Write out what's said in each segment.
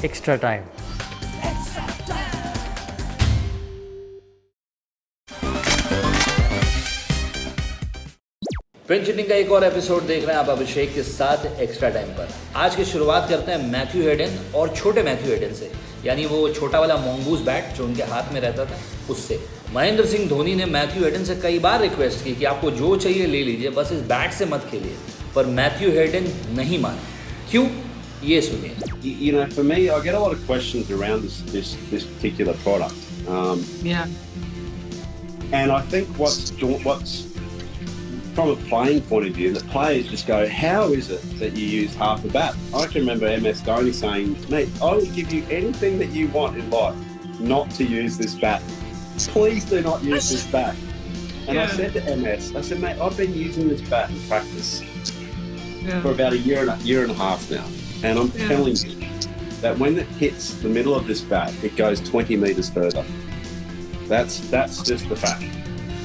extra time. Pinch hitting का एक और एपिसोड देख रहे हैं आप अभिषेक के साथ एक्स्ट्रा टाइम पर। आज की शुरुआत करते हैं मैथ्यू हेडन और छोटे मैथ्यू हेडन से, यानी वो छोटा वाला मोंगूस बैट जो उनके हाथ में रहता था उससे। महेंद्र सिंह धोनी ने मैथ्यू हेडन से कई बार रिक्वेस्ट की कि आपको जो चाहिए ले लीजिए, बस इस बैट से मत खेलिए, पर मैथ्यू हेडन नहीं माने। क्यों, ये सुनिए। You know, for me, I get a lot of questions around this particular product. And I think what's from a playing point of view, the players just go, how is it that you use half a bat? I can remember MS Dhoni saying, mate, I will give you anything that you want in life not to use this bat. Please do not use this bat. And I said to MS, I said, mate, I've been using this bat in practice for about a year and a half now. And I'm telling you that when it hits the middle of this bat, it goes 20 metres further. That's just the fact.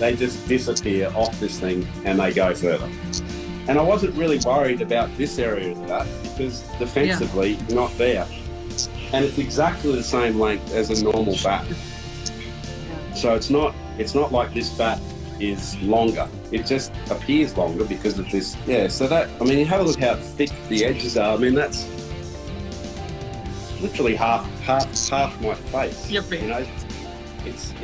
They just disappear off this thing and they go further. And I wasn't really worried about this area of that because defensively you're not there. And it's exactly the same length as a normal bat. So it's not like this bat is longer. It just appears longer because of this. Yeah, so that, I mean, you have a look how thick the edges are. I mean, that's literally half my face. Yep. You know,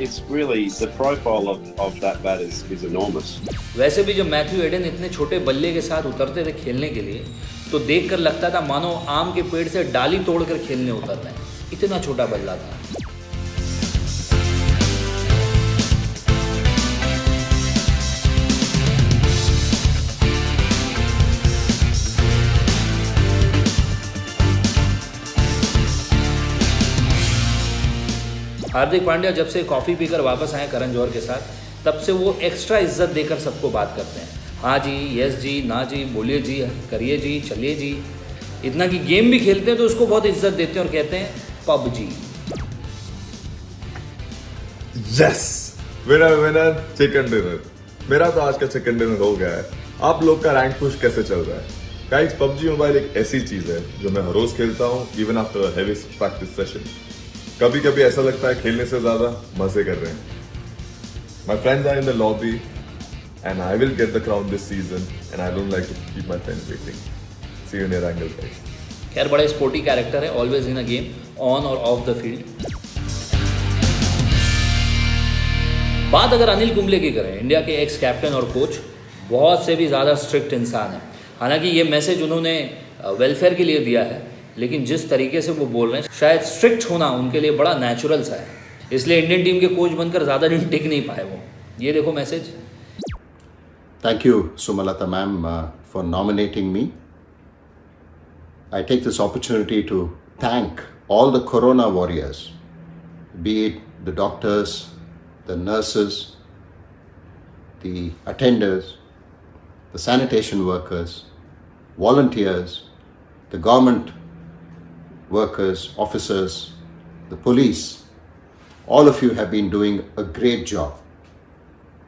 it's really, the profile of that bat is enormous. वैसे भी जब Matthew Hayden इतने छोटे बल्ले के साथ उतरते थे खेलने के लिए, तो देखकर लगता था मानो आम के पेड़ से डाली तोड़कर खेलने उतर रहे हैं, इतना छोटा बल्ला था। हार्दिक पांड्या जब से कॉफ़ी पीकर वापस आए करण जौहर के साथ, तब से वो एक्स्ट्रा इज्जत देकर सबको बात करते हैं। हाँ जी, यस जी, ना जी, बोलिए जी, करिए जी, चलिए जी। इतना कि गेम भी खेलते हैं तो उसको बहुत इज्जत देते हैं और कहते हैं PUBG. Yes, winner chicken dinner. मेरा तो आज का चिकन डिनर हो गया है। आप लोग का रैंक पुश कैसे चल रहा है? गाइस, पबजी मोबाइल एक ऐसी चीज है जो मैं हर रोज खेलता हूँ, even after a heavy practice session. कभी कभी ऐसा लगता है खेलने से ज्यादा मजे कर रहे हैं। My friends are in the lobby and I will get the crown this season and I don't like to keep my friends waiting. See you near angle guys. खैर बड़े स्पोर्टी कैरेक्टर है, always in a game, on और of the field. बात अगर अनिल कुंबले की करें, India के x captain और कोच, बहुत से भी ज़्यादा स्ट्रिक्ट इंसान है। हालांकि ये मैसेज उन्होंने वेलफेयर के लिए दिया है, लेकिन जिस तरीके से वो बोल रहे हैं, शायद स्ट्रिक्ट होना उनके लिए बड़ा नेचुरल सा है, इसलिए इंडियन टीम के कोच बनकर ज़्यादा दिन टिक नहीं पाए वो। ये देखो message. Thank you, Sumalata ma'am, for nominating me. I take this opportunity to thank all the Corona warriors, be it the doctors, the nurses, the attenders, the sanitation workers, volunteers, the government workers, officers, the police. All of you have been doing a great job.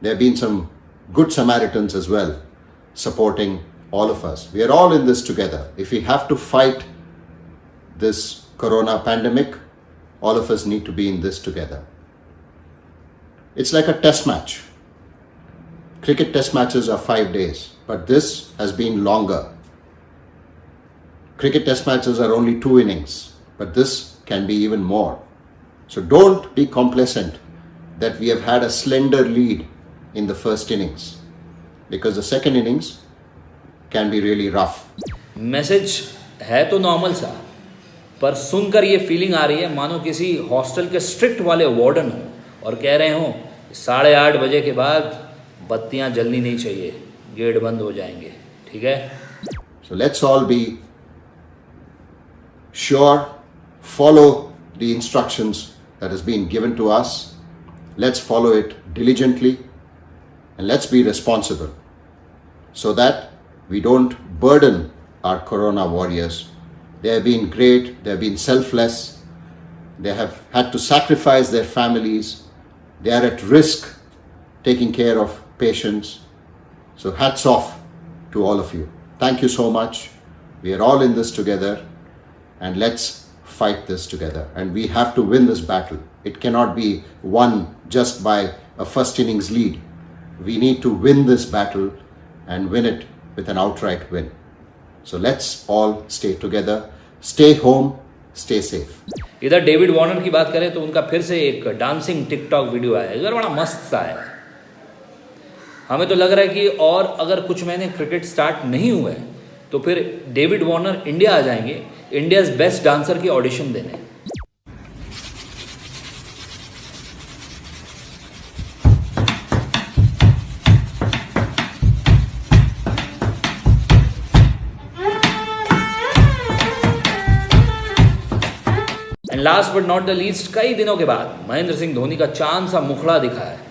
There have been some good Samaritans as well, supporting all of us. We are all in this together. If we have to fight this corona pandemic, all of us need to be in this together. It's like a test match. Cricket test matches are 5 days, but this has been longer. Cricket test matches are only 2 innings, but this can be even more. So don't be complacent that we have had a slender lead in the first innings, because the second innings can be really rough. Message है तो normal सा, पर सुनकर ये feeling आ रही है मानो किसी हॉस्टल के स्ट्रिक्ट वाले वार्डन हो और कह रहे हो 8:30 बजे के बाद बत्तियां जलनी नहीं चाहिए, गेट बंद हो जाएंगे, ठीक है? So let's all be sure, follow the instructions that has been given to us. Let's follow it diligently and let's be responsible so that we don't burden our corona warriors. They have been great, they have been selfless, they have had to sacrifice their families, they are at risk taking care of patients. So hats off to all of you. Thank you so much. We are all in this together and let's fight this together, and we have to win this battle. It cannot be won just by a first innings lead. We need to win this battle and win it with an outright win. So let's all stay together, stay home, stay safe. इधर David Warner की बात करें तो उनका फिर से एक dancing TikTok video आया, इधर बड़ा मस्त सा है। हमें तो लग रहा है कि और अगर कुछ महीने क्रिकेट स्टार्ट नहीं हुए तो फिर डेविड वार्नर इंडिया आ जाएंगे इंडियाज बेस्ट डांसर की ऑडिशन देने। And last but not the least, कई दिनों के बाद महेंद्र सिंह धोनी का चांद सा मुखड़ा दिखा है।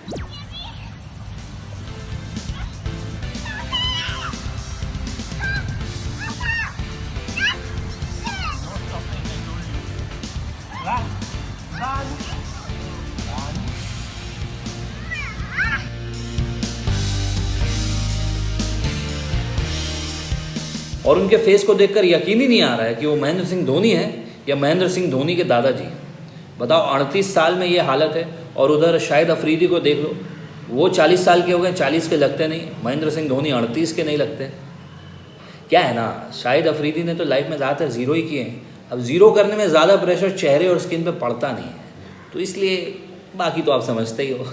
और उनके फेस को देखकर यकीन ही नहीं आ रहा है कि वो महेंद्र सिंह धोनी है या महेंद्र सिंह धोनी के दादाजी। बताओ 38 साल में ये हालत है, और उधर शाहिद अफरीदी को देख लो, वो 40 साल के हो गए, 40 के लगते नहीं। महेंद्र सिंह धोनी 38 के नहीं लगते। क्या है ना, शाहिद अफरीदी ने तो लाइफ में ज़्यादातर ज़ीरो ही किए हैं। अब ज़ीरो करने में ज़्यादा प्रेशर चेहरे और स्किन पे पड़ता नहीं है, तो इसलिए बाकी तो आप समझते ही हो।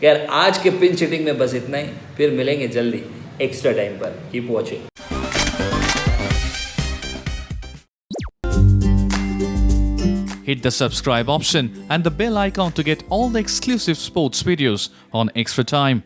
यार आज के पिन चिटिंग में बस इतना ही, फिर मिलेंगे जल्दी एक्स्ट्रा टाइम पर। Keep watching. Hit the subscribe option and the bell icon to get all the exclusive sports videos on Extra Time.